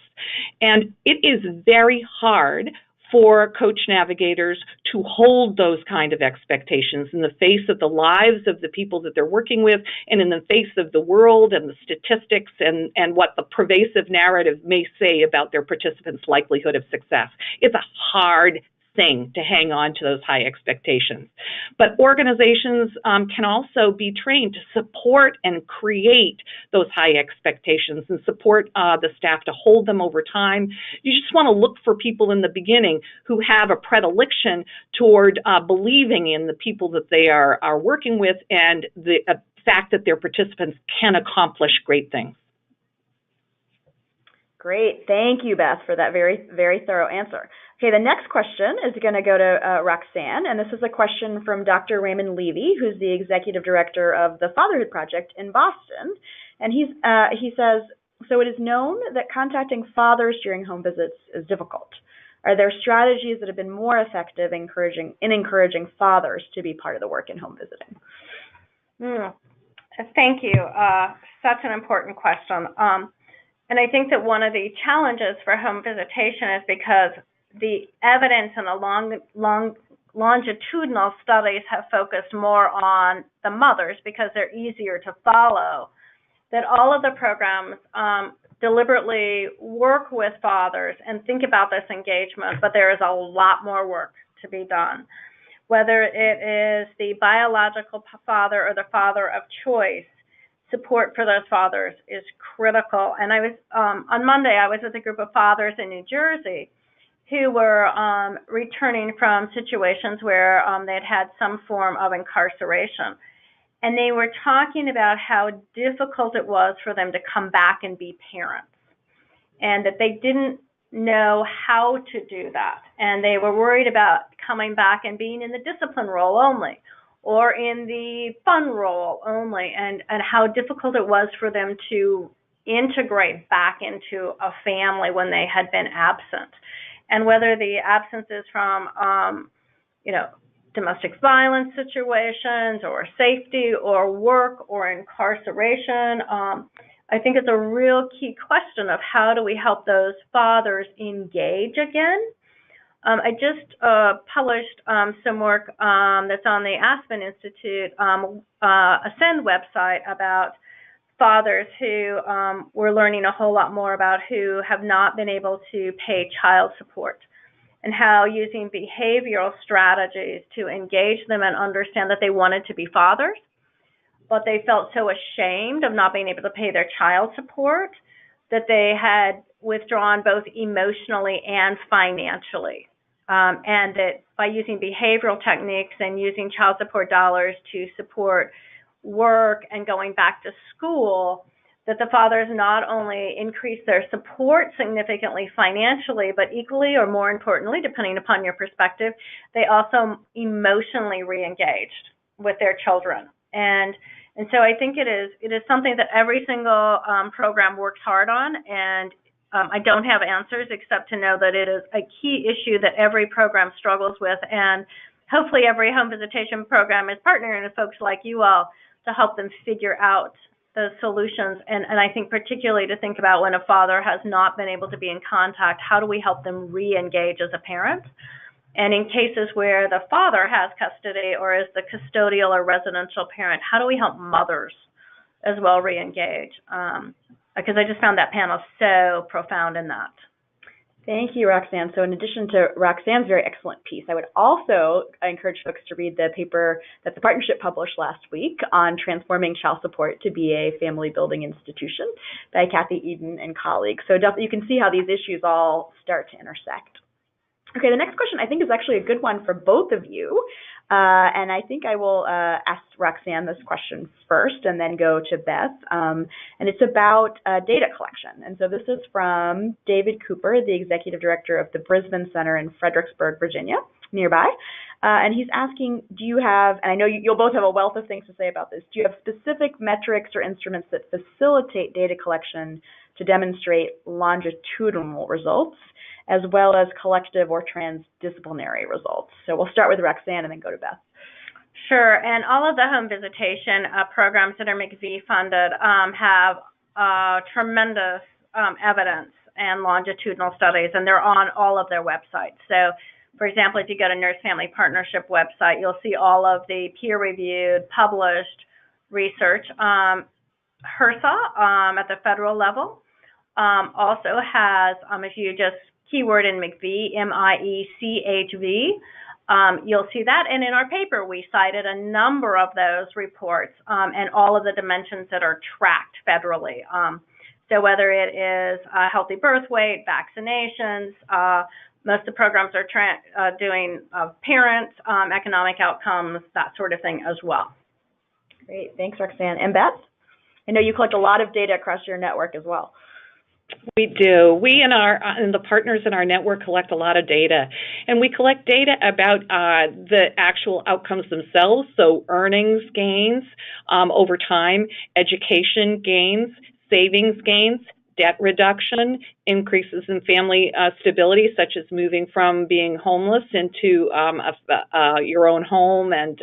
And it is very hard for coach navigators to hold those kind of expectations in the face of the lives of the people that they're working with, and in the face of the world and the statistics and what the pervasive narrative may say about their participants' likelihood of success. It's a hard thing to hang on to those high expectations. But organizations can also be trained to support and create those high expectations and support the staff to hold them over time. You just want to look for people in the beginning who have a predilection toward believing in the people that they are working with, and the fact that their participants can accomplish great things. Great. Thank you, Beth, for that very, very thorough answer. Okay, the next question is going to go to Roxane, and this is a question from Dr. Raymond Levy, who's the Executive Director of the Fatherhood Project in Boston. And he says, so it is known that contacting fathers during home visits is difficult. Are there strategies that have been more effective in encouraging fathers to be part of the work in home visiting? Thank you. Such an important question. And I think that one of the challenges for home visitation is because the evidence in the longitudinal studies have focused more on the mothers because they're easier to follow, that all of the programs deliberately work with fathers and think about this engagement, but there is a lot more work to be done. Whether it is the biological father or the father of choice, support for those fathers is critical. And I was on Monday, I was with a group of fathers in New Jersey who were returning from situations where they'd had some form of incarceration. And they were talking about how difficult it was for them to come back and be parents, and that they didn't know how to do that. And they were worried about coming back and being in the discipline role only, or in the fun role only, and how difficult it was for them to integrate back into a family when they had been absent. And whether the absence is from, domestic violence situations or safety or work or incarceration, I think it's a real key question of how do we help those fathers engage again. I just published some work that's on the Aspen Institute Ascend website about fathers who were learning a whole lot more about who have not been able to pay child support, and how using behavioral strategies to engage them and understand that they wanted to be fathers, but they felt so ashamed of not being able to pay their child support that they had withdrawn both emotionally and financially. And that by using behavioral techniques and using child support dollars to support work and going back to school, that the fathers not only increase their support significantly financially, but equally or more importantly, depending upon your perspective, they also emotionally re-engaged with their children. And so I think it is something that every single program works hard on, and I don't have answers except to know that it is a key issue that every program struggles with, and hopefully every home visitation program is partnering with folks like you all to help them figure out the solutions. And I think particularly to think about when a father has not been able to be in contact, how do we help them re-engage as a parent? And in cases where the father has custody or is the custodial or residential parent, how do we help mothers as well re-engage? Because I just found that panel so profound in that. Thank you, Roxane. So in addition to Roxane's very excellent piece, I would also encourage folks to read the paper that the partnership published last week on transforming child support to be a family building institution by Kathy Eden and colleagues. So definitely you can see how these issues all start to intersect. Okay, the next question I think is actually a good one for both of you. And I think I will ask Roxane this question first and then go to Beth. And it's about data collection. And so this is from David Cooper, the Executive Director of the Brisbane Center in Fredericksburg, Virginia, nearby. And he's asking, do you have, and I know you'll both have a wealth of things to say about this, do you have specific metrics or instruments that facilitate data collection to demonstrate longitudinal results, as well as collective or transdisciplinary results? So we'll start with Roxane and then go to Beth. Sure, and all of the home visitation programs that are McVie funded have tremendous evidence and longitudinal studies, and they're on all of their websites. So, for example, if you go to Nurse Family Partnership website, you'll see all of the peer-reviewed, published research. HRSA at the federal level also has, if you just keyword in McVie, M-I-E-C-H-V, you'll see that. And in our paper, we cited a number of those reports and all of the dimensions that are tracked federally. So whether it is healthy birth weight, vaccinations, most of the programs are doing parents, economic outcomes, that sort of thing as well. Great, thanks, Roxane. And Beth? I know you collect a lot of data across your network as well. We do. We and the partners in our network collect a lot of data, and we collect data about the actual outcomes themselves, so earnings gains over time, education gains, savings gains, debt reduction, increases in family stability, such as moving from being homeless into your own home, and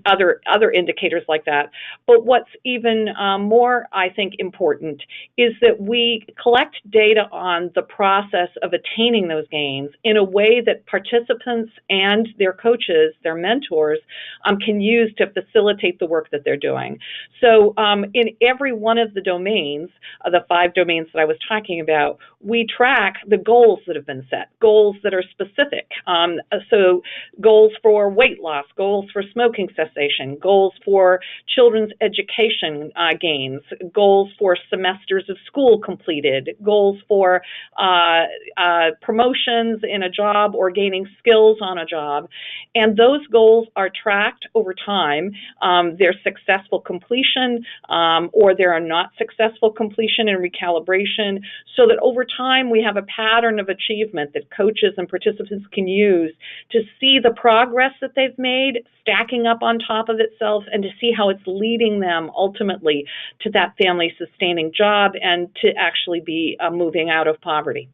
other indicators like that. But what's even more, I think, important is that we collect data on the process of attaining those gains in a way that participants and their coaches, their mentors, can use to facilitate the work that they're doing. So in every one of the domains, the 5 domains that I was talking about, we track the goals that have been set, goals that are specific. So goals for weight loss, goals for smoking cessation, goals for children's education gains, goals for semesters of school completed, goals for promotions in a job or gaining skills on a job. And those goals are tracked over time, their successful completion or their not successful completion and recalibration, so that over time we have a pattern of achievement that coaches and participants can use to see the progress that they've made stacking up on top of itself and to see how it's leading them ultimately to that family sustaining job and to actually be moving out of poverty.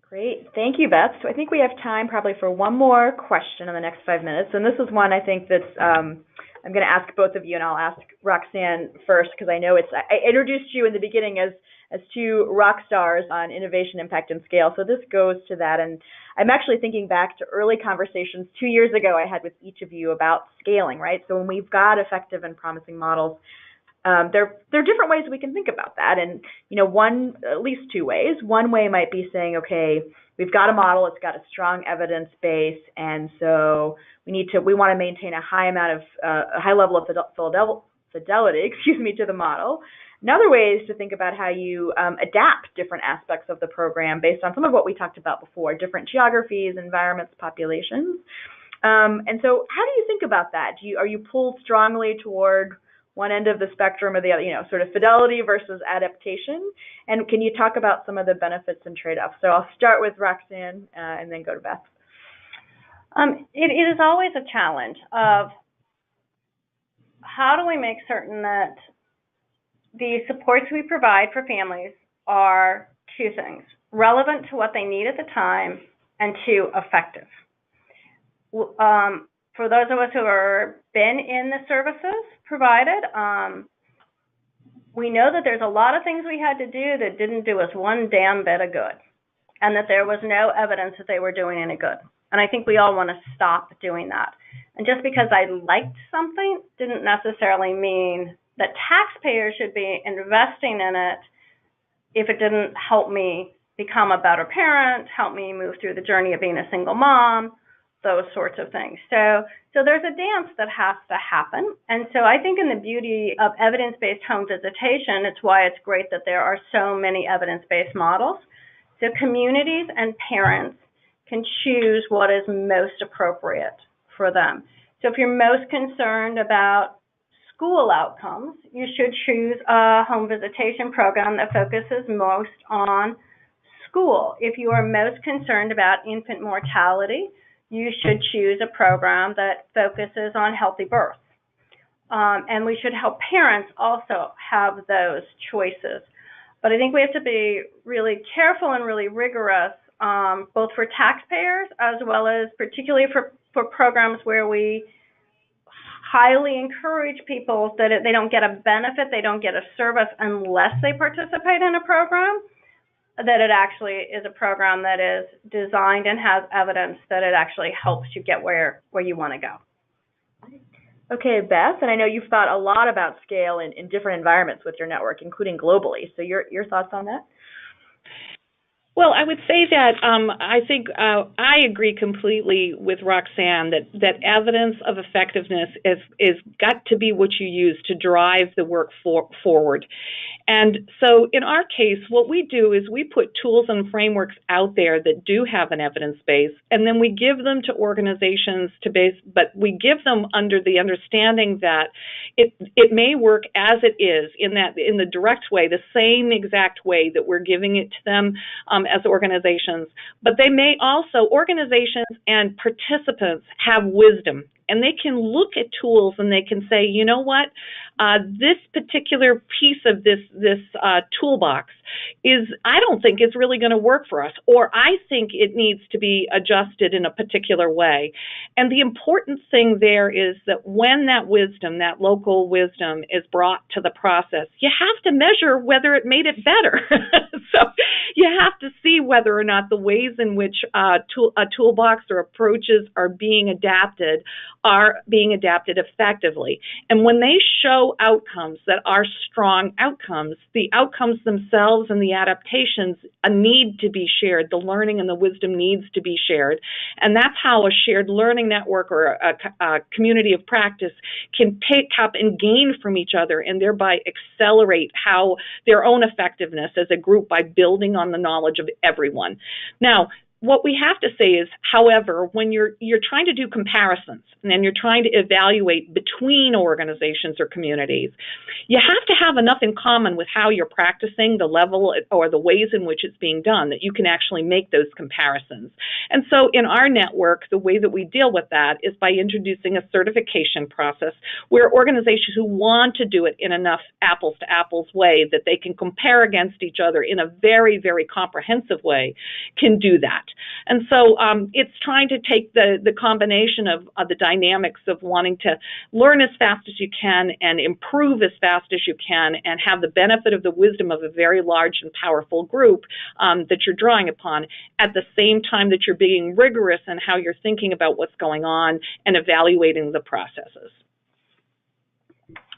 Great. Thank you, Beth. So I think we have time probably for one more question in the next 5 minutes. And this is one I think that's, I'm going to ask both of you, and I'll ask Roxane first because I know I introduced you in the beginning as two rock stars on innovation, impact, and scale. So this goes to that. And I'm actually thinking back to early conversations 2 years ago I had with each of you about scaling, right? So when we've got effective and promising models, there are different ways we can think about that, and at least two ways. One way might be saying, okay, we've got a model, it's got a strong evidence base, and so we want to maintain a high level of fidelity, to the model. Another way is to think about how you adapt different aspects of the program based on some of what we talked about before, different geographies, environments, populations. And so, how do you think about that? Are you pulled strongly toward one end of the spectrum or the other, sort of fidelity versus adaptation? And can you talk about some of the benefits and trade-offs? So I'll start with Roxane and then go to Beth. It is always a challenge of how do we make certain that the supports we provide for families are two things: relevant to what they need at the time and two, effective. For those of us who have been in the services provided, we know that there's a lot of things we had to do that didn't do us one damn bit of good, and that there was no evidence that they were doing any good. And I think we all want to stop doing that. And just because I liked something didn't necessarily mean that taxpayers should be investing in it if it didn't help me become a better parent, help me move through the journey of being a single mom, those sorts of things. So there's a dance that has to happen. And so I think in the beauty of evidence-based home visitation, it's why it's great that there are so many evidence-based models. So communities and parents can choose what is most appropriate for them. So if you're most concerned about school outcomes, you should choose a home visitation program that focuses most on school. If you are most concerned about infant mortality, you should choose a program that focuses on healthy birth. And we should help parents also have those choices. But I think we have to be really careful and really rigorous, both for taxpayers as well as particularly for programs where we highly encourage people that they don't get a benefit, they don't get a service unless they participate in a program, that it actually is a program that is designed and has evidence that it actually helps you get where you want to go. Okay, Beth, and I know you've thought a lot about scale in different environments with your network, including globally. So your thoughts on that? Well, I would say that I think I agree completely with Roxane that evidence of effectiveness is got to be what you use to drive the work forward. And so in our case, what we do is we put tools and frameworks out there that do have an evidence base, and then we give them to organizations but we give them under the understanding that it may work as it is in the direct way, the same exact way that we're giving it to them as organizations, but they may also, organizations and participants have wisdom, and they can look at tools and they can say, you know what, this particular piece of this toolbox I don't think it's really going to work for us, or I think it needs to be adjusted in a particular way. And the important thing there is that when that wisdom, that local wisdom, is brought to the process, you have to measure whether it made it better. So you have to see whether or not the ways in which a toolbox or approaches are being adapted effectively. And when they show outcomes that are strong outcomes, the outcomes themselves and the adaptations need to be shared. The learning and the wisdom needs to be shared. And that's how a shared learning network or a community of practice can pick up and gain from each other and thereby accelerate how their own effectiveness as a group by building on the knowledge of everyone. Now, what we have to say is, however, when you're trying to do comparisons and you're trying to evaluate between organizations or communities, you have to have enough in common with how you're practicing, the level or the ways in which it's being done, that you can actually make those comparisons. And so in our network, the way that we deal with that is by introducing a certification process where organizations who want to do it in enough apples to apples way that they can compare against each other in a very, very comprehensive way can do that. And so it's trying to take the combination of the dynamics of wanting to learn as fast as you can and improve as fast as you can and have the benefit of the wisdom of a very large and powerful group that you're drawing upon, at the same time that you're being rigorous in how you're thinking about what's going on and evaluating the processes.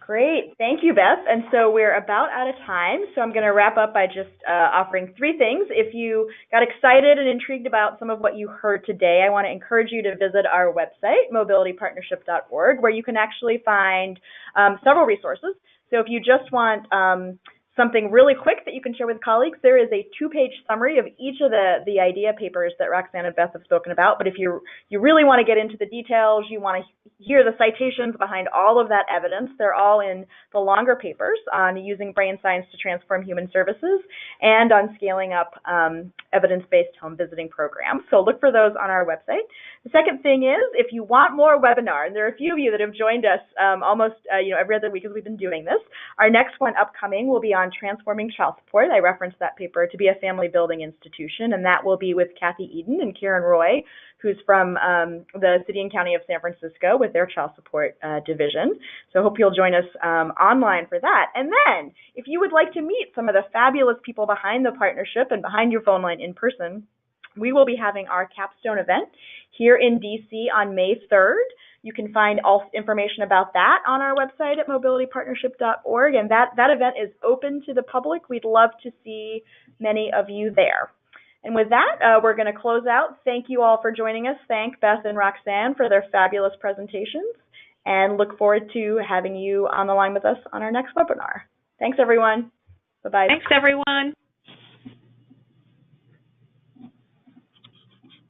Great. Thank you, Beth. And so we're about out of time, so I'm going to wrap up by just offering 3 things. If you got excited and intrigued about some of what you heard today, I want to encourage you to visit our website, mobilitypartnership.org, where you can actually find several resources. So if you just want something really quick that you can share with colleagues, there is a 2-page summary of each of the idea papers that Roxane and Beth have spoken about. But if you really want to get into the details, you want to hear the citations behind all of that evidence, they're all in the longer papers on using brain science to transform human services and on scaling up evidence-based home visiting programs. So look for those on our website. The second thing is, if you want more webinars, and there are a few of you that have joined us almost every other week as we've been doing this, our next one upcoming will be on transforming child support. I referenced that paper to be a family building institution, and that will be with Kathy Eden and Karen Roy, who's from the City and County of San Francisco with their child support division. So I hope you'll join us online for that. And then, if you would like to meet some of the fabulous people behind the partnership and behind your phone line in person, we will be having our capstone event here in DC on May 3rd. You can find all information about that on our website at mobilitypartnership.org, and that event is open to the public. We'd love to see many of you there. And with that, we're going to close out. Thank you all for joining us. Thank Beth and Roxane for their fabulous presentations, and look forward to having you on the line with us on our next webinar. Thanks, everyone. Bye-bye. Thanks, everyone.